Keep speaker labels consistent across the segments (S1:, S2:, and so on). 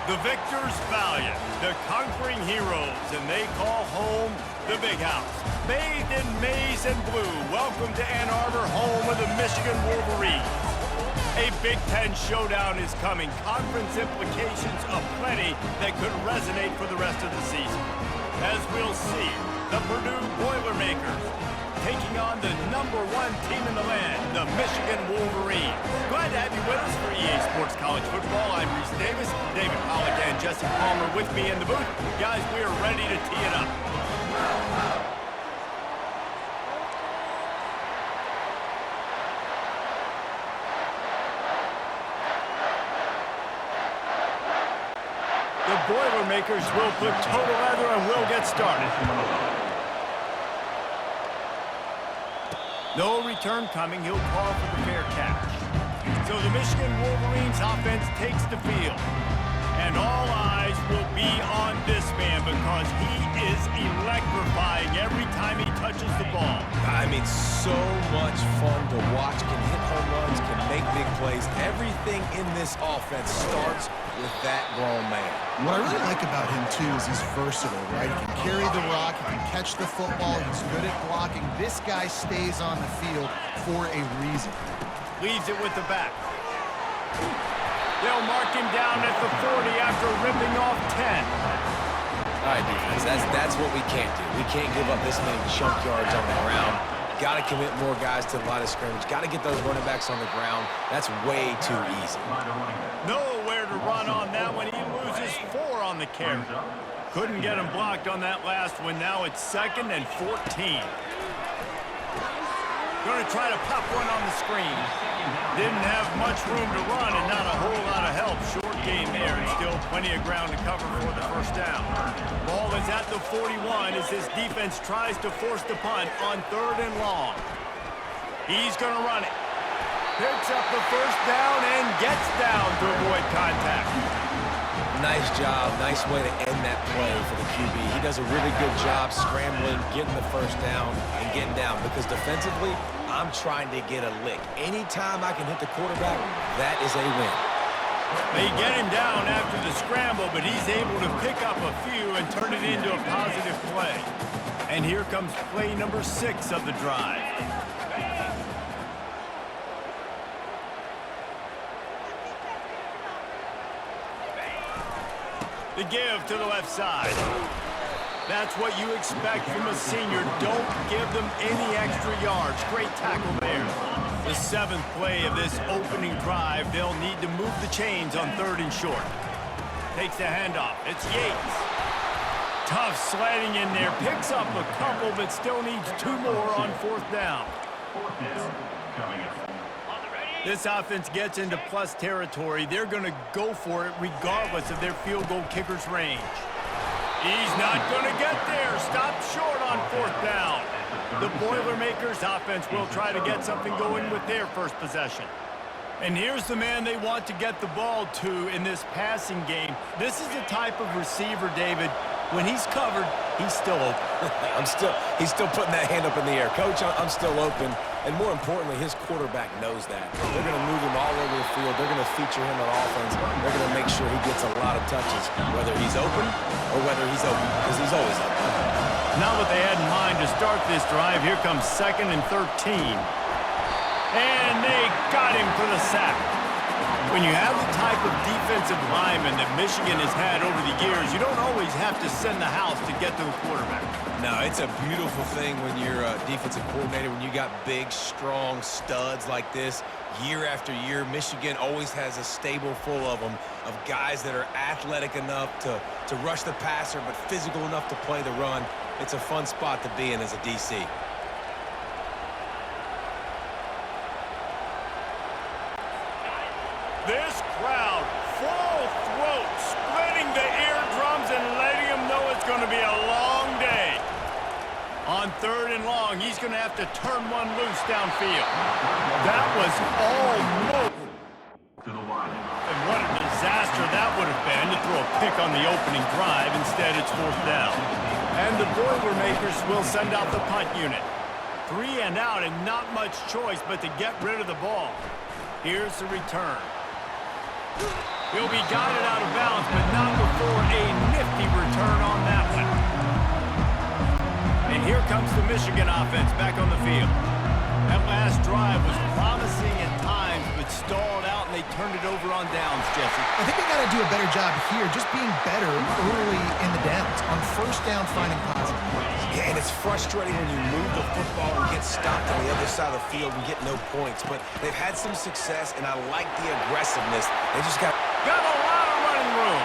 S1: The victors valiant, the conquering heroes, and they call home the Big House. Bathed in maize and blue, welcome to Ann Arbor, home of the Michigan Wolverines. A Big Ten showdown is coming. Conference implications aplenty that could resonate for the rest of the season. As we'll see, the Purdue Boilermakers taking on the #1 team in the land, the Michigan Wolverines. Glad to have you with us for EA Sports College Football. I'm Reese Davis, David Pollack and Jesse Palmer with me in the booth. Guys, we are ready to tee it up. The Boilermakers will put total leather and we'll get started. No return coming. He'll call for the fair catch. So the Michigan Wolverines offense takes the field. And all eyes will be on this man because he is electrifying every time he touches the ball.
S2: I mean, so much fun to watch. Can hit home runs, can make big plays. Everything in this offense starts with that grown man.
S3: What I really like about him, too, is he's versatile, right? He can carry the rock, he can catch the football, he's good at blocking. This guy stays on the field for a reason.
S1: Leaves it with the back. They'll mark him down at the 40 after ripping off 10.
S2: All right, defense, that's what we can't do. We can't give up this many chunk yards on the ground. Got to commit more guys to the line of scrimmage. Got to get those running backs on the ground. That's way too easy.
S1: Nowhere to run on that one. He loses 4 on the carry. Couldn't get him blocked on that last one. Now it's 2nd and 14. Going to try to pop one on the screen. Didn't have much room to run and not a whole lot of help. Short game there and still plenty of ground to cover for the first down. Ball is at the 41 as his defense tries to force the punt on 3rd and long. He's going to run it. Picks up the first down and gets down to avoid contact.
S2: Nice job. Nice way to end that play for the QB. He does a really good job scrambling, getting the first down, and getting down. Because defensively, I'm trying to get a lick. Anytime I can hit the quarterback, that is a win.
S1: They get him down after the scramble, but he's able to pick up a few and turn it into a positive play. And here comes play number 6 of the drive. The give to the left side. That's what you expect from a senior. Don't give them any extra yards. Great tackle there. The 7th play of this opening drive. They'll need to move the chains on 3rd and short. Takes the handoff. It's Yates. Tough sledding in there. Picks up a couple, but still needs 2 more on 4th down. This offense gets into plus territory. They're going to go for it regardless of their field goal kicker's range. He's not going to get there. Stopped short on 4th down. The Boilermakers offense will try to get something going with their first possession. And here's the man they want to get the ball to in this passing game. This is the type of receiver, David, when he's covered, he's still open.
S2: He's still putting that hand up in the air. Coach, I'm still open. And more importantly, his quarterback knows that. They're going to move him all over the field. They're going to feature him on offense. They're going to make sure he gets a lot of touches, whether he's open or whether he's open, because he's always open.
S1: Not what they had in mind to start this drive. Here comes 2nd and 13. And they got him for the sack. When you have the type of defensive lineman that Michigan has had over the years, you don't always have to send the house to get to the quarterback.
S2: No, it's a beautiful thing when you're a defensive coordinator, when you got big, strong studs like this. Year after year, Michigan always has a stable full of them, of guys that are athletic enough to rush the passer, but physical enough to play the run. It's a fun spot to be in as a DC.
S1: This crowd, full throat, splitting the eardrums and letting them know it's going to be a long day. On 3rd and long, he's going to have to turn one loose downfield. That was almost to the line. And what a disaster that would have been to throw a pick on the opening drive. Instead, it's 4th down. And the Boilermakers will send out the punt unit. 3 and out and not much choice but to get rid of the ball. Here's the return. He'll be guided out of bounds, but not before a nifty return on that one. And here comes the Michigan offense back on the field. That last drive was promising at times, but stalled out, and they turned it over on downs, Jesse.
S3: I think they got to do a better job here, just being better early in the downs. On first down, finding positive plays.
S2: Yeah, and it's frustrating when you move the football and get stopped on the other side of the field and get no points. But they've had some success, and I like the aggressiveness. They just got
S1: a lot of running room.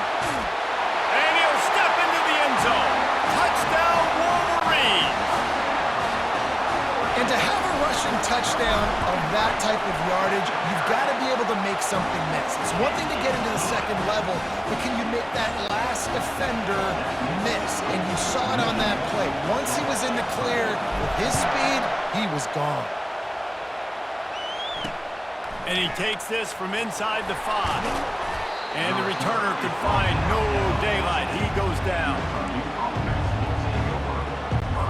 S1: And he'll step into the end zone. Touchdown, Wolverines.
S3: And to have a rushing touchdown of that type of yardage, you've got to be able to make something miss. It's one thing to get into the second level, but can you make that last defender miss? And you saw it on that play. Once he was in the clear, with his speed, he was gone.
S1: And he takes this from inside the 5. And the returner could find no daylight. He goes down.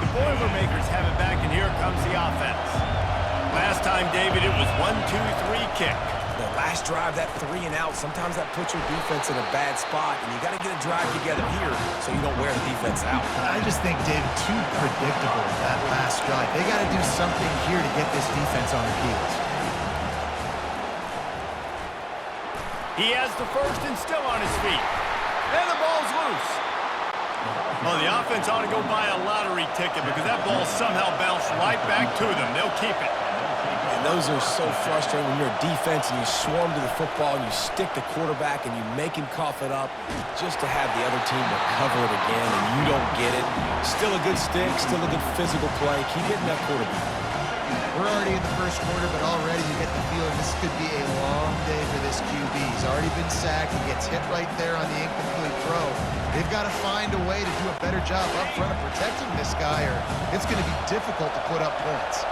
S1: The Boilermakers have it back, and here comes the offense. Last time, David, it was 1-2-3 kick.
S2: The last drive, that 3 and out, sometimes that puts your defense in a bad spot, and you got to get a drive together here so you don't wear the defense out.
S3: I just think, David, too predictable, that last drive. They got to do something here to get this defense on their heels.
S1: He has the first and still on his feet. And the ball's loose. Well, the offense ought to go buy a lottery ticket because that ball somehow bounced right back to them. They'll keep it.
S2: And those are so frustrating when you're a defense and you swarm to the football and you stick the quarterback and you make him cough it up just to have the other team recover it again and you don't get it. Still a good stick, still a good physical play. Keep hitting that quarterback.
S3: We're already in the first quarter, but already you get the feeling this could be a long day for this QB. He's already been sacked. He gets hit right there on the incomplete throw. They've got to find a way to do a better job up front of protecting this guy, or it's going to be difficult to put up points.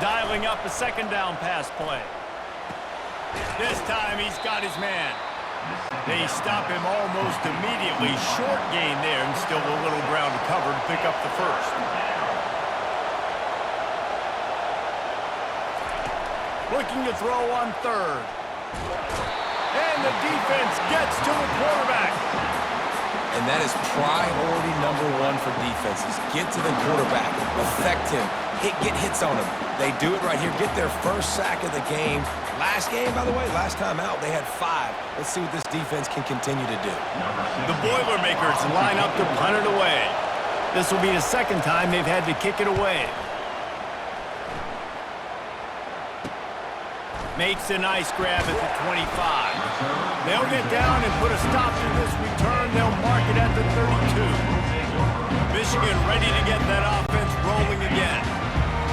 S1: Dialing up a second down pass play. This time he's got his man. They stop him almost immediately. Short gain there, and still a little ground to cover to pick up the first. Looking to throw on third. And the defense gets to the quarterback.
S2: And that is priority number 1 for defenses. Get to the quarterback. Affect him. Get hits on him. They do it right here. Get their first sack of the game. Last game, by the way, last time out, they had 5. Let's see what this defense can continue to do.
S1: The Boilermakers line up to punt it away. This will be the second time they've had to kick it away. Makes a nice grab at the 25. They'll get down and put a stop to this return. They'll mark it at the 32. Michigan ready to get that offense rolling again.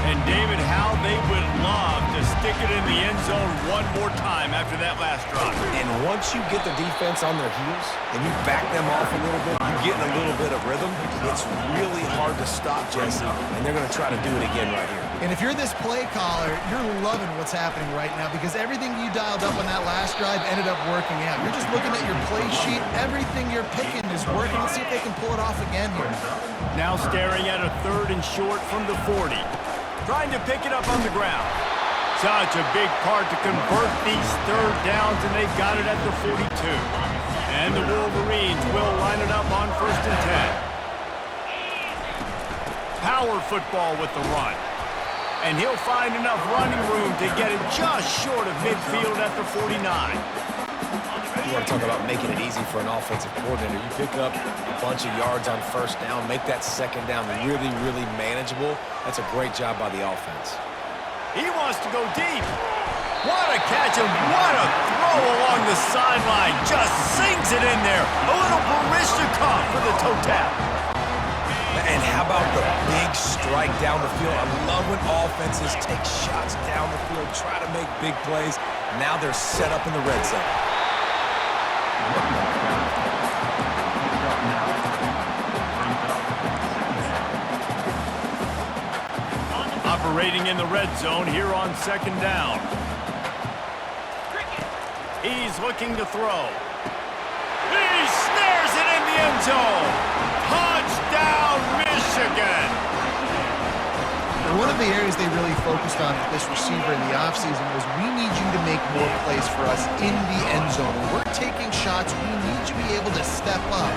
S1: And David, how they would love to stick it in the end zone one more time after that last drive.
S2: And once you get the defense on their heels and you back them off a little bit, you get in a little bit of rhythm, it's really hard to stop, Jesse, and they're going to try to do it again right here.
S3: And if you're this play caller, you're loving what's happening right now because everything you dialed up on that last drive ended up working out. You're just looking at your play sheet. Everything you're picking is working. Let's see if they can pull it off again here.
S1: Now staring at a third and short from the 40. Trying to pick it up on the ground. Such a big part to convert these third downs, and they've got it at the 42. And the Wolverines will line it up on 1st and 10. Power football with the run. And he'll find enough running room to get it just short of midfield at the 49.
S2: You want to talk about making it easy for an offensive coordinator. You pick up a bunch of yards on first down, make that second down really, really manageable. That's a great job by the offense.
S1: He wants to go deep. What a catch and what a throw along the sideline. Just sinks it in there. A little Barishnikov for the toe tap.
S2: And how about the big strike down the field? I love when offenses take shots down the field, try to make big plays. Now they're set up in the red zone.
S1: Operating in the red zone here on 2nd down. He's looking to throw. He snares it in the end zone. Touchdown, Michigan.
S3: One of the areas they really focused on with this receiver in the offseason was, we need you to make more plays for us in the end zone. When we're taking shots, we need you to be able to step up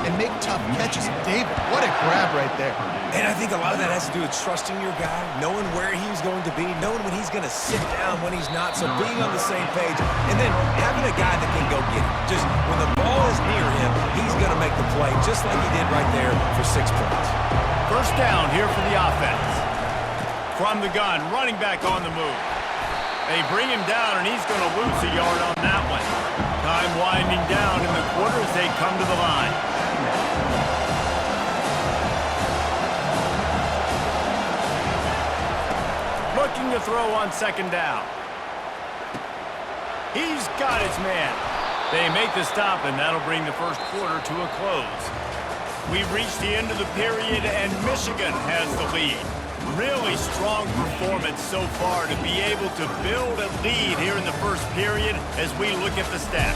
S3: and make tough catches. David, what a grab right there.
S2: And I think a lot of that has to do with trusting your guy, knowing where he's going to be, knowing when he's going to sit down, when he's not, so being on the same page, and then having a guy that can go get it. Just when the ball is near him, he's going to make the play, just like he did right there for 6 points.
S1: First down here for the offense. From the gun, running back on the move. They bring him down, and he's going to lose a yard on that one. Time winding down in the quarter as they come to the line. Looking to throw on second down. He's got his man. They make the stop, and that'll bring the first quarter to a close. We've reached the end of the period, and Michigan has the lead. Really strong performance so far to be able to build a lead here in the first period as we look at the stats.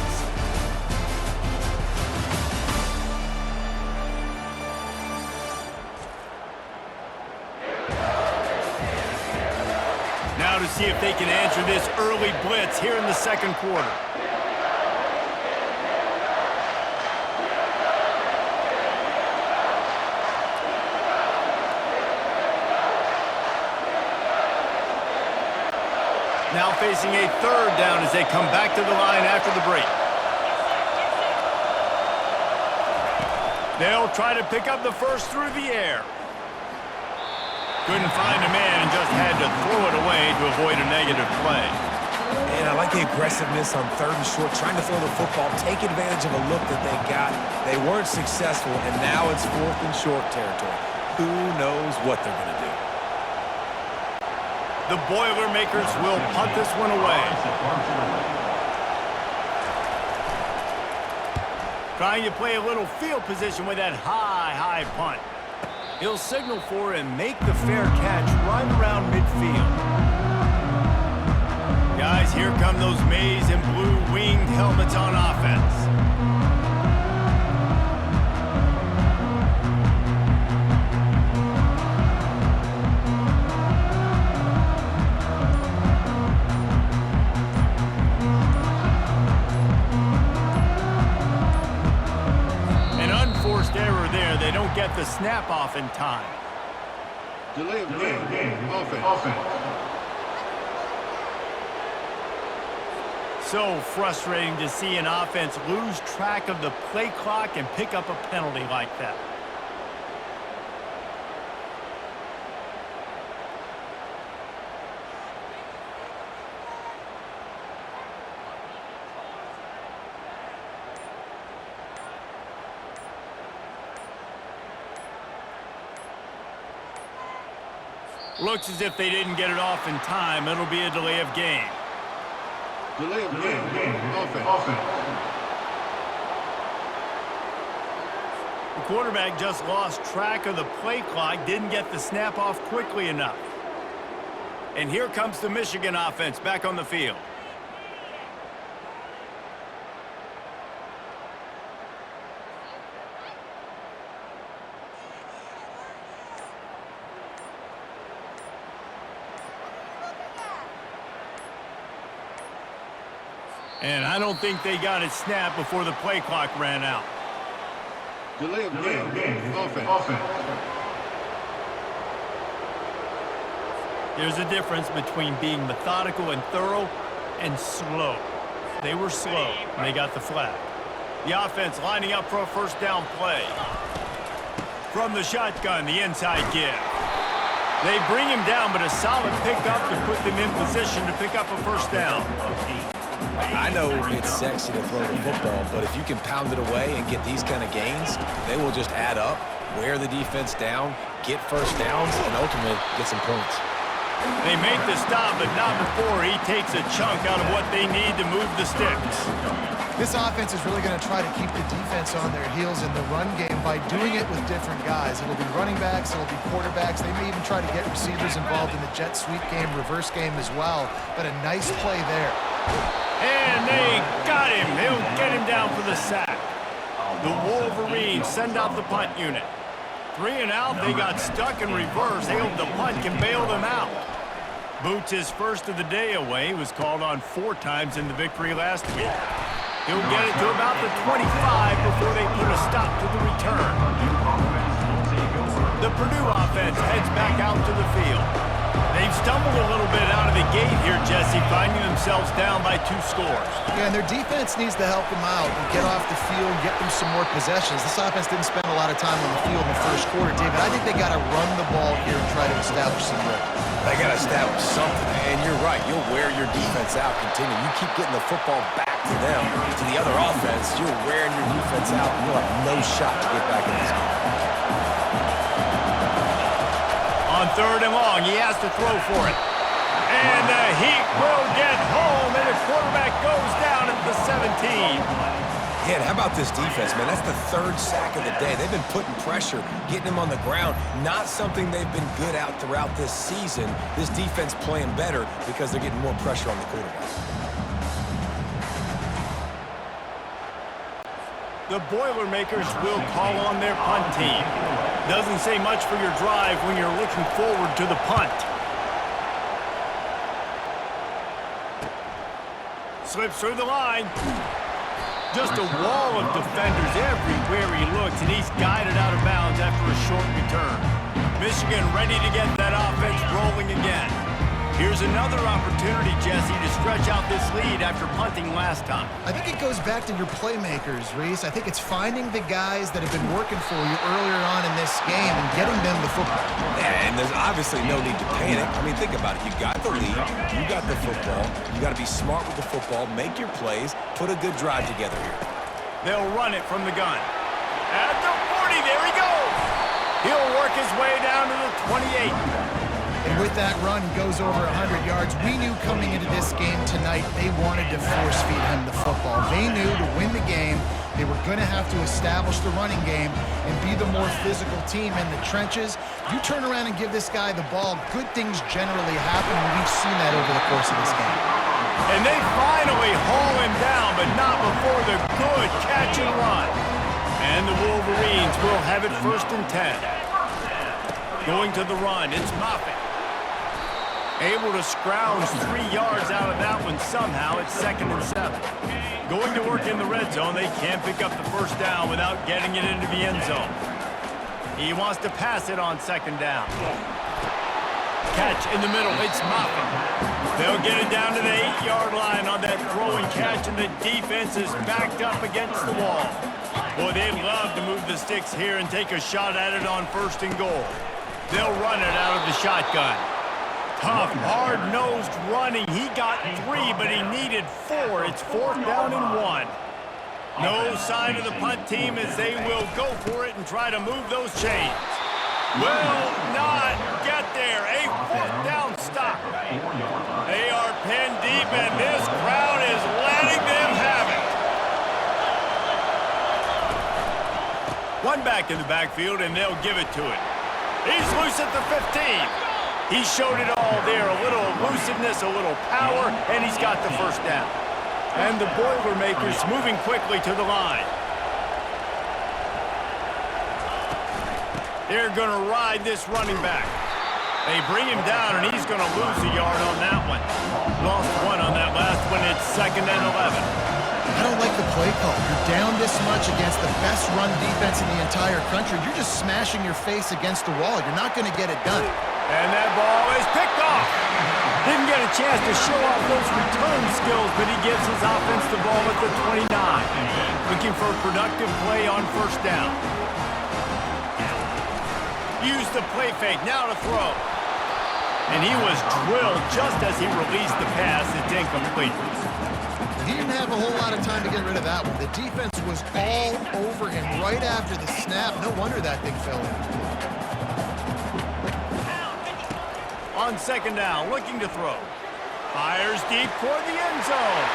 S1: Now to see if they can answer this early blitz here in the second quarter. Now facing a third down as they come back to the line after the break. They'll try to pick up the first through the air. Couldn't find a man and just had to throw it away to avoid a negative play.
S2: And I like the aggressiveness on third and short, trying to throw the football, take advantage of a look that they got. They weren't successful, and now it's fourth and short territory. Who knows what they're going to do?
S1: The Boilermakers will punt this one away. Trying to play a little field position with that high punt. He'll signal for and make the fair catch right around midfield. Guys, here come those maize and blue winged helmets on offense. Error there. They don't get the snap off in time.
S4: Delay of game. Offense.
S1: So frustrating to see an offense lose track of the play clock and pick up a penalty like that. Looks as if they didn't get it off in time. It'll be a delay of game.
S4: Delay of game. Offense.
S1: The quarterback just lost track of the play clock, didn't get the snap off quickly enough. And here comes the Michigan offense back on the field. And I don't think they got it snapped before the play clock ran out.
S4: Delay of game. Offense.
S1: There's a difference between being methodical and thorough and slow. They were slow, and they got the flag. The offense lining up for a first down play. From the shotgun, the inside give. They bring him down, but a solid pickup to put them in position to pick up a first down.
S2: I know it's sexy to throw the football, but if you can pound it away and get these kind of gains, they will just add up, wear the defense down, get first downs, and ultimately get some points.
S1: They make the stop, but not before he takes a chunk out of what they need to move the sticks.
S3: This offense is really going to try to keep the defense on their heels in the run game by doing it with different guys. It'll be running backs, it'll be quarterbacks. They may even try to get receivers involved in the jet sweep game, reverse game as well. But a nice play there.
S1: And they got him. They'll get him down for the sack. The Wolverines send out the punt unit. 3 and out, they got stuck in reverse. They hope the punt can bail them out. Boots his first of the day away. He was called on 4 times in the victory last week. He'll get it to about the 25 before they put a stop to the return. The Purdue offense heads back out to the field. They've stumbled a little bit out of the gate here, Jesse, finding themselves down by 2 scores.
S3: Yeah, and their defense needs to help them out and get off the field, get them some more possessions. This offense didn't spend a lot of time on the field in the first quarter, David. I think they got to run the ball here and try to establish some rhythm.
S2: They got to establish something, and you're right. You'll wear your defense out, continue. You keep getting the football back to them, to the other offense, you're wearing your defense out, and you'll have no shot to get back in this game.
S1: On 3rd and long, he has to throw for it. And the Heat will get home, and the quarterback goes down at the 17.
S2: Yeah, and how about this defense, man? That's the 3rd sack of the day. They've been putting pressure, getting them on the ground. Not something they've been good at throughout this season. This defense playing better because they're getting more pressure on the quarterback.
S1: The Boilermakers will call on their punt team. Doesn't say much for your drive when you're looking forward to the punt. Slips through the line. Just a wall of defenders everywhere he looks, and he's guided out of bounds after a short return. Michigan ready to get that offense rolling again. Here's another opportunity, Jesse, to stretch out this lead after punting last time.
S3: I think it goes back to your playmakers, Reese. I think it's finding the guys that have been working for you earlier on in this game and getting them the football.
S2: Yeah, and there's obviously no need to panic. I mean, think about it. You got the lead. You got the football. You got to be smart with the football, make your plays, put a good drive together here.
S1: They'll run it from the gun. At the 40, there he goes. He'll work his way down to the 28.
S3: And with that run, he goes over 100 yards. We knew coming into this game tonight they wanted to force-feed him the football. They knew to win the game, they were going to have to establish the running game and be the more physical team in the trenches. You turn around and give this guy the ball, good things generally happen, and we've seen that over the course of this game.
S1: And they finally haul him down, but not before the good catch and run. And the Wolverines will have it 1st and 10. Going to the run, it's Moffitt. Able to scrounge 3 yards out of that one somehow. It's 2nd and 7. Going to work in the red zone. They can't pick up the 1st down without getting it into the end zone. He wants to pass it on 2nd down. Catch in the middle. It's Moffitt. They'll get it down to the 8-yard line on that throw and catch, and the defense is backed up against the wall. Boy, they love to move the sticks here and take a shot at it on 1st and goal. They'll run it out of the shotgun. Tough, hard-nosed running. He got 3, but he needed 4. It's 4th down and 1. No sign of the punt team as they will go for it and try to move those chains. Will not get there. A 4th down stop. They are pinned deep, and this crowd is letting them have it. One back in the backfield, and they'll give it to it. He's loose at the 15. He showed it all there, a little elusiveness, a little power, and he's got the 1st down. And the Boilermakers moving quickly to the line. They're going to ride this running back. They bring him down, and he's going to lose a yard on that one. Lost 1 on that last one. It's 2nd and 11.
S3: I don't like the play call. You're down this much against the best run defense in the entire country. You're just smashing your face against the wall. You're not going to get it done.
S1: And that ball is picked off. Didn't get a chance to show off those return skills, but he gives his offense the ball at the 29. Looking for a productive play on 1st down. Use the play fake, now to throw. And he was drilled just as he released the pass. It's incomplete.
S3: He didn't have a whole lot of time to get rid of that one. The defense was all over him right after the snap. No wonder that thing fell in.
S1: On 2nd down, looking to throw. Fires deep toward the end zone.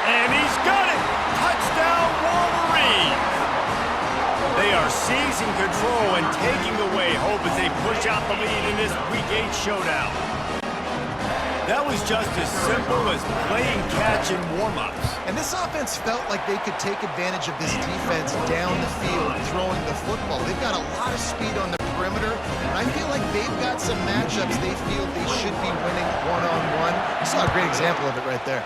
S1: And he's got it! Touchdown, Wolverines! They are seizing control and taking away hope as they push out the lead in this Week 8 showdown. That was just as simple as playing catch in warm-ups.
S3: And this offense felt like they could take advantage of this defense down the field, throwing the football. They've got a lot of speed on the perimeter, and I feel like they've got some matchups they feel they should be winning one-on-one. You saw a great example of it right there.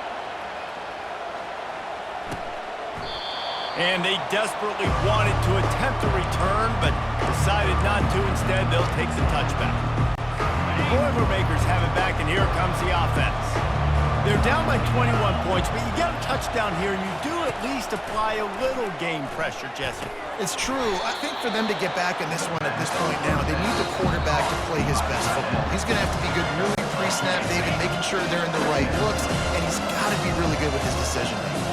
S1: And they desperately wanted to attempt a return, but decided not to. Instead, they'll take the touchback. The Boilermakers have it back, and here comes the offense. They're down by 21 points, but you get a touchdown here, and you do at least apply a little game pressure, Jesse.
S3: It's true. I think for them to get back in this one at this point now, they need the quarterback to play his best football. He's going to have to be good really pre-snap, David, making sure they're in the right looks, and he's got to be really good with his decision-making.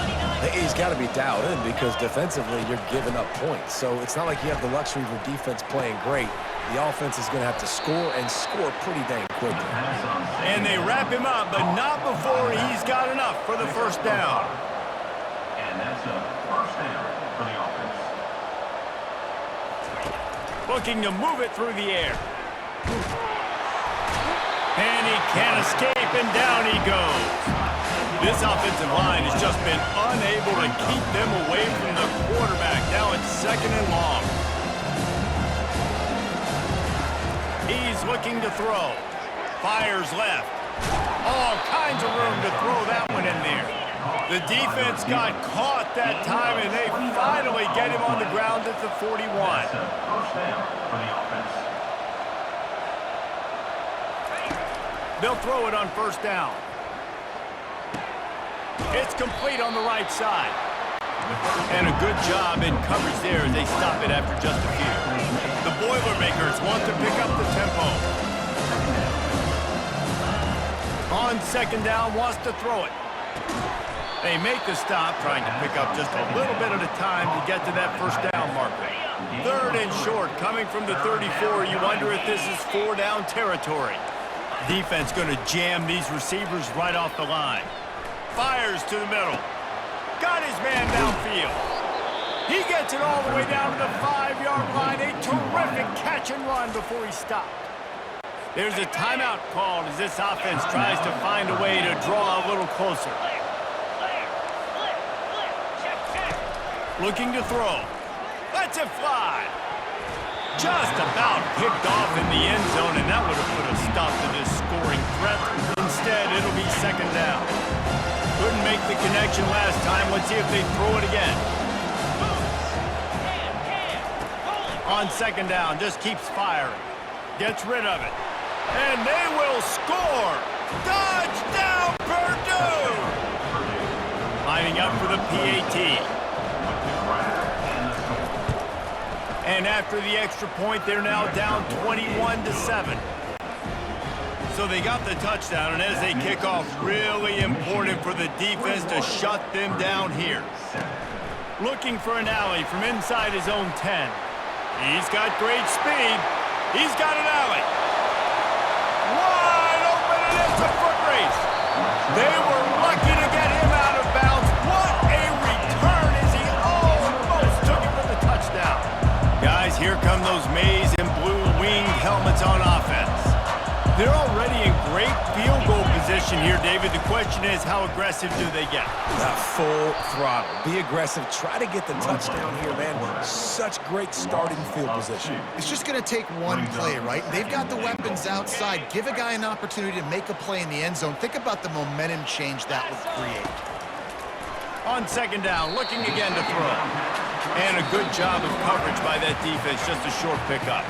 S2: He's got to be dialed in because defensively you're giving up points. So it's not like you have the luxury of your defense playing great. The offense is going to have to score and score pretty dang quickly.
S1: And they wrap him up, but not before he's got enough for the first down.
S5: And that's a first down for the offense.
S1: Looking to move it through the air. And he can't escape, and down he goes. This offensive line has just been unable to keep them away from the quarterback. Now it's second and long. He's looking to throw. Fires left. All kinds of room to throw that one in there. The defense got caught that time, and they finally get him on the ground at the 41.
S5: First down for the offense.
S1: They'll throw it on first down. It's complete on the right side. And a good job in coverage there as they stop it after just a few. The Boilermakers want to pick up the tempo. On second down, wants to throw it. They make the stop, trying to pick up just a little bit at a time to get to that first down marker. Third and short, coming from the 34. You wonder if this is 4-down territory. Defense going to jam these receivers right off the line. Fires to the middle. Got his man downfield. He gets it all the way down to the 5-yard line. A terrific catch and run before he stopped. There's a timeout called as this offense tries to find a way to draw a little closer. Looking to throw. Lets it fly. Just about picked off in the end zone, and that would have put a stop to this scoring threat. Instead, it'll be second down. Couldn't make the connection last time. Let's see if they throw it again. On second down, just keeps firing. Gets rid of it. And they will score! Touchdown, Purdue! Lining up for the PAT. And after the extra point, they're now down 21-7. So they got the touchdown, and as they kick off, really important for the defense to shut them down here. Looking for an alley from inside his own 10. He's got great speed. He's got an alley. Wide open, and it's a foot race. They were lucky to get him out of bounds. What a return as he almost took it for the touchdown. Guys, here come those maize and blue winged helmets on offense. They're already in great field goal position here, David. The question is, how aggressive do they get?
S2: Full throttle. Be aggressive. Try to get the touchdown here, man. Such great starting field position.
S3: It's just going to take one play, right? They've got the weapons outside. Give a guy an opportunity to make a play in the end zone. Think about the momentum change that would create.
S1: On second down, looking again to throw. And a good job of coverage by that defense, just a short pickup.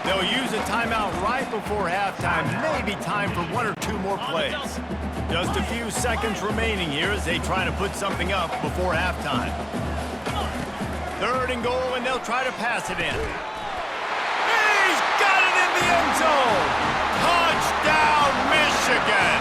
S1: They'll use a timeout right before halftime, maybe time for one or two more plays. Just a few seconds remaining here as they try to put something up before halftime. Third and goal, and they'll try to pass it in. He's got it in the end zone! Touchdown, Michigan!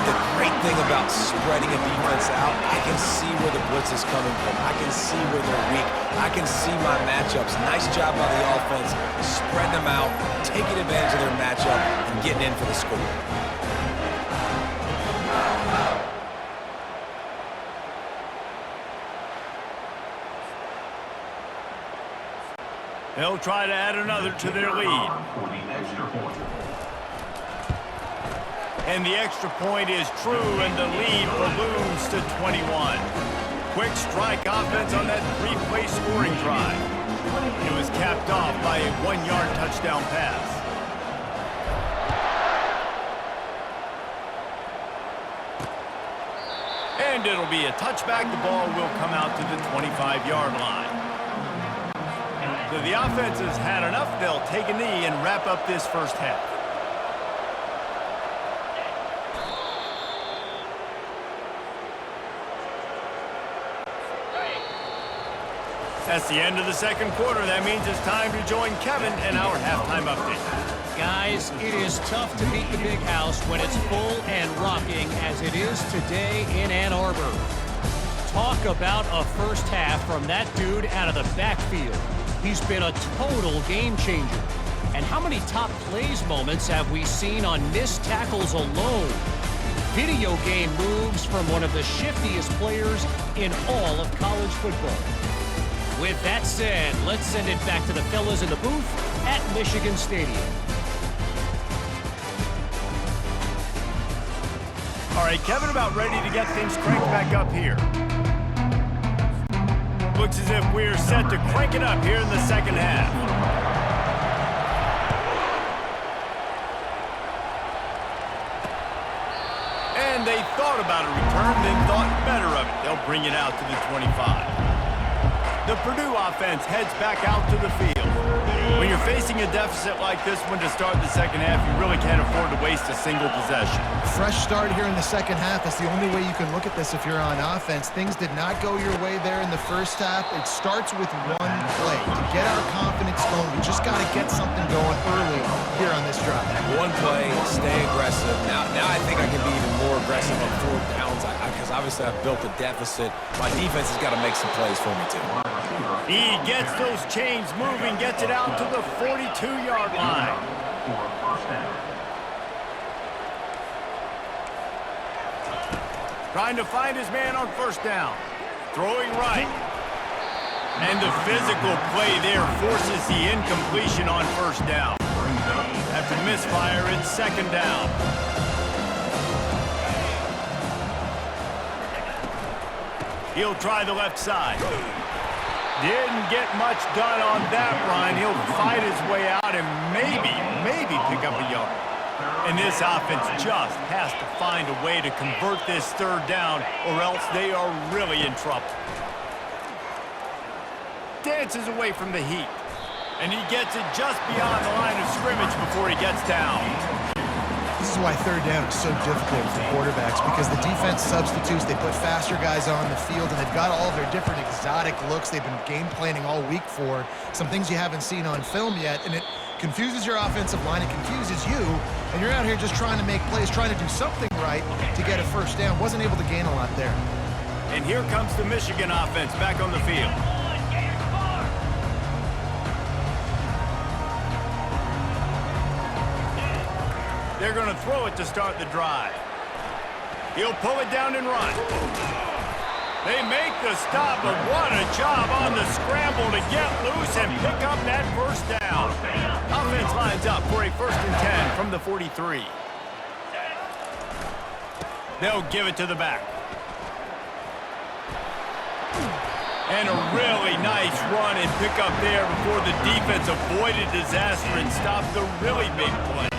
S2: The great thing about spreading a defense out, I can see where the blitz is coming from. I can see where they're weak. I can see my matchups. Nice job by the offense. Spread them out, taking advantage of their matchup, and getting in for the score.
S1: They'll try to add another to their lead. And the extra point is true, and the lead balloons to 21. Quick strike offense on that three-play scoring drive. It was capped off by a 1-yard touchdown pass. And it'll be a touchback. The ball will come out to the 25-yard line. So the offense has had enough. They'll take a knee and wrap up this first half. That's the end of the second quarter. That means it's time to join Kevin in our halftime update.
S6: Guys, it is tough to beat the Big House when it's full and rocking as it is today in Ann Arbor. Talk about a first half from that dude out of the backfield. He's been a total game changer. And how many top plays moments have we seen on missed tackles alone? Video game moves from one of the shiftiest players in all of college football. With that said, let's send it back to the fellas in the booth at Michigan Stadium.
S1: All right, Kevin, about ready to get things cranked back up here. Looks as if we're set to crank it up here in the second half. And they thought about a return, then thought better of it. They'll bring it out to the 25. The Purdue offense heads back out to the field. When you're facing a deficit like this one to start the second half, you really can't afford to waste a single possession.
S3: Fresh start here in the second half. That's the only way you can look at this if you're on offense. Things did not go your way there in the first half. It starts with one play. To get our confidence going, we just got to get something going early here on this drive.
S2: One play, stay aggressive. Now I think I can be even more aggressive on fourth downs because obviously I've built a deficit. My defense has got to make some plays for me too.
S1: He gets those chains moving, gets it out to the 42-yard line. Trying to find his man on first down. Throwing right. And the physical play there forces the incompletion on first down. After the misfire, it's second down. He'll try the left side. Didn't get much done on that run. He'll fight his way out and maybe pick up a yard. And this offense just has to find a way to convert this third down or else they are really in trouble. Dances away from the heat. And he gets it just beyond the line of scrimmage before he gets down.
S3: This is why third down is so difficult for quarterbacks, because the defense substitutes. They put faster guys on the field, and they've got all of their different exotic looks they've been game planning all week for, some things you haven't seen on film yet, and it confuses your offensive line, it confuses you, and you're out here just trying to make plays, trying to do something right to get a first down. Wasn't able to gain a lot there.
S1: And here comes the Michigan offense back on the field. They're going to throw it to start the drive. He'll pull it down and run. They make the stop, but what a job on the scramble to get loose and pick up that first down. Offense lines up for a 1st and 10 from the 43. They'll give it to the back. And a really nice run and pick up there before the defense avoided disaster and stopped the really big play.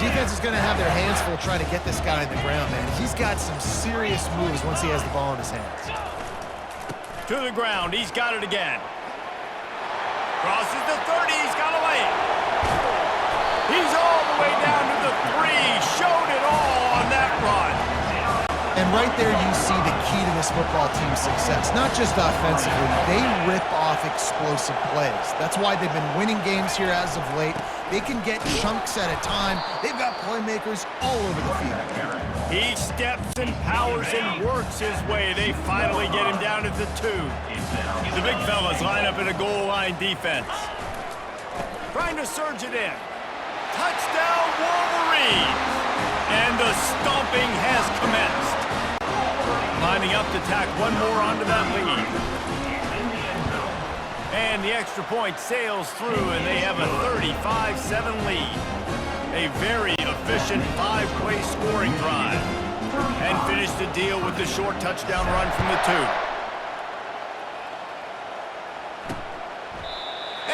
S3: Defense is going to have their hands full trying to get this guy in the ground, man. He's got some serious moves once he has the ball in his hands.
S1: To the ground. He's got it again. Crosses the 30. He's got to lay it. He's all the way down to the 3. Showed it all on that run.
S3: And right there you see the key to this football team's success. Not just offensively, they rip off explosive plays. That's why they've been winning games here as of late. They can get chunks at a time. They've got playmakers all over the field.
S1: He steps and powers and works his way. They finally get him down at the 2. The big fellas line up in a goal line defense. Trying to surge it in. Touchdown Wolverines! And the stomping has commenced. Lining up to tack one more onto that lead. And the extra point sails through, and they have a 35-7 lead. A very efficient 5-play scoring drive. And finish the deal with the short touchdown run from the 2.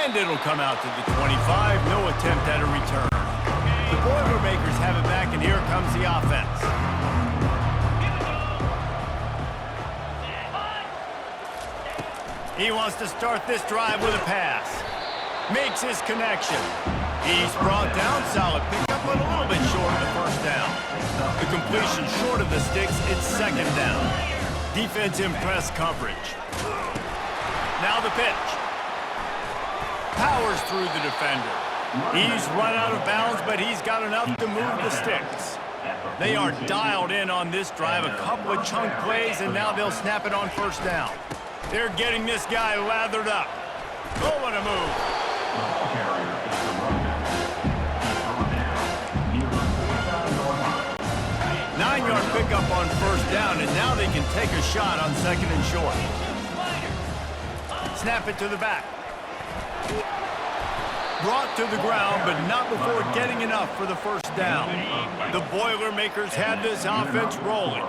S1: And it'll come out to the 25. No attempt at a return. The Boilermakers have it back, and here comes the offense. He wants to start this drive with a pass. Makes his connection. He's brought down. Solid pickup, but a little bit short of the first down. The completion short of the sticks. It's second down. Defense in press coverage. Now the pitch. Powers through the defender. He's run out of bounds, but he's got enough to move the sticks. They are dialed in on this drive. A couple of chunk plays, and now they'll snap it on first down. They're getting this guy lathered up. Oh, what a move. 9-yard pickup on first down, and now they can take a shot on second and short. Snap it to the back. Brought to the ground, but not before getting enough for the first down. The Boilermakers had this offense rolling.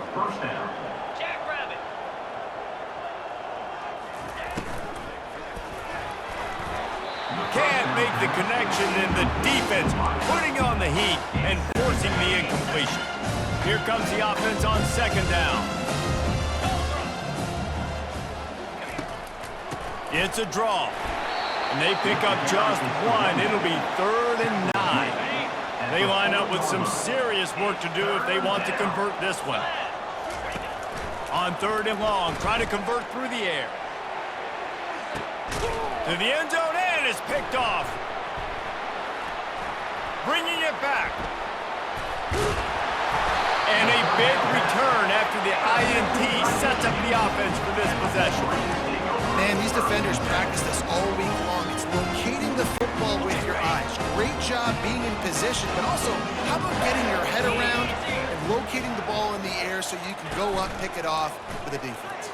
S1: Can't make the connection, and the defense putting on the heat and forcing the incompletion. Here comes the offense on second down. It's a draw. And they pick up just one. It'll be 3rd and 9. They line up with some serious work to do if they want to convert this one. On 3rd and long, trying to convert through the air. To the end zone, and it's picked off. Bringing it back. And a big return after the INT sets up the offense for this possession.
S3: Man, these defenders practice this all week long. It's locating the football with your eyes. Great job being in position, but also, how about getting your head around and locating the ball in the air so you can go up, pick it off for the defense.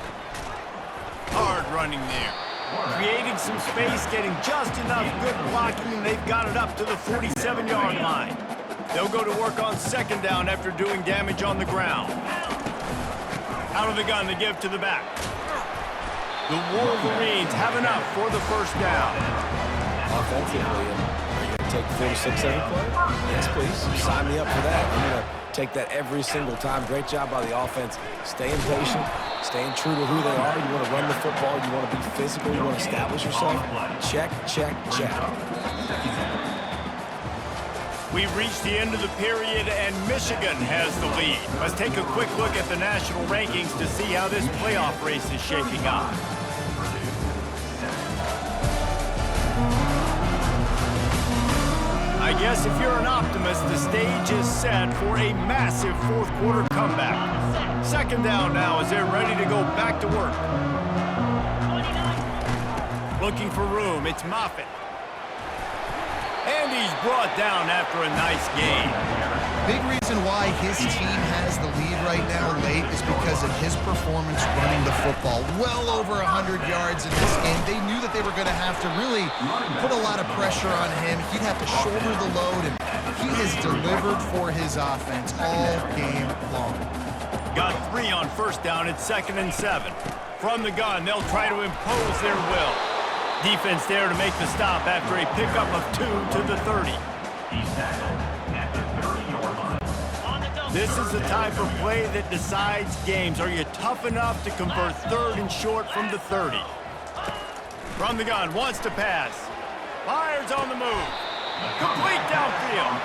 S1: Hard running there. Creating some space, getting just enough good blocking, and they've got it up to the 47-yard line. They'll go to work on second down after doing damage on the ground. Out of the gun, they give to the back. The Wolverines have enough for the first down.
S2: Offensively, are you going to take 4 to 6 every play? Yes, please. Sign me up for that. I'm going to take that every single time. Great job by the offense. Staying patient, staying true to who they are. You want to run the football. You want to be physical. You want to establish yourself. Check, check, check.
S1: We've reached the end of the period, and Michigan has the lead. Let's take a quick look at the national rankings to see how this playoff race is shaping up. I guess if you're an optimist, the stage is set for a massive fourth-quarter comeback. Second down now as they're ready to go back to work. Looking for room, it's Moffitt. And he's brought down after a nice game.
S3: Big reason why his team has the lead right now late is because of his performance running the football. Well over 100 yards in this game. They knew that they were going to have to really put a lot of pressure on him. He'd have to shoulder the load, and he has delivered for his offense all game long.
S1: Got 3 on first down. It's 2nd and 7. From the gun, they'll try to impose their will. Defense there to make the stop after a pickup of 2 to the 30. This is the type of play that decides games. Are you tough enough to convert 3rd and short from the 30? From the gun, wants to pass. Fires on the move. Complete downfield.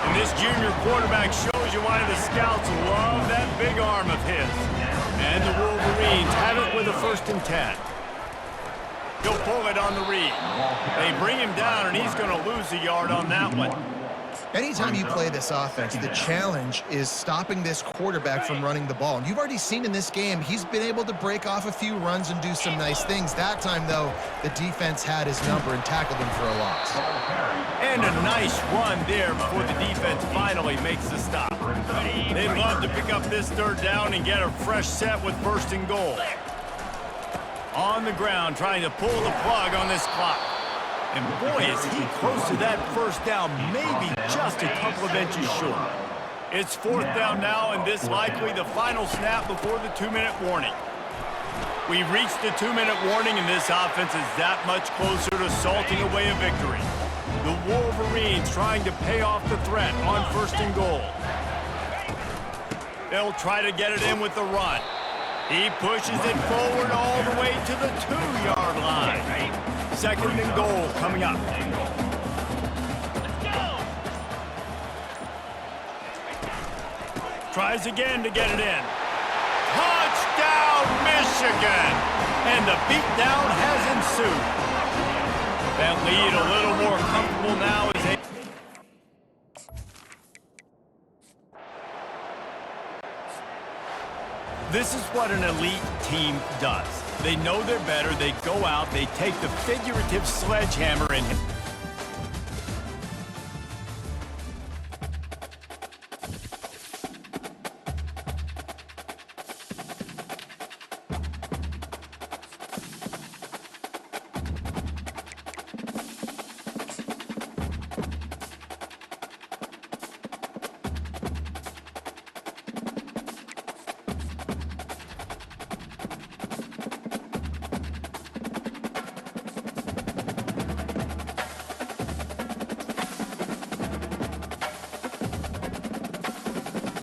S1: And this junior quarterback shows you why the scouts love that big arm of his. And the Wolverines have it with a 1st and 10. He'll pull it on the read. They bring him down, and he's going to lose a yard on that one.
S3: Anytime you play this offense, the challenge is stopping this quarterback from running the ball. And you've already seen in this game, he's been able to break off a few runs and do some nice things. That time, though, the defense had his number and tackled him for a loss.
S1: And a nice run there before the defense finally makes the stop. They'd love to pick up this 3rd down and get a fresh set with 1st and goal. On the ground, trying to pull the plug on this clock. And boy, is he close to that first down, maybe just a couple of inches short. It's fourth down now, and this likely the final snap before the 2-minute warning. We've reached the 2-minute warning, and this offense is that much closer to salting away a victory. The Wolverines trying to pay off the threat on 1st and goal. They'll try to get it in with the run. He pushes it forward all the way to the 2-yard line. 2nd and goal coming up. Tries again to get it in. Touchdown, Michigan! And the beatdown has ensued. That lead a little more comfortable now as they... This is what an elite team does. They know they're better, they go out, they take the figurative sledgehammer and...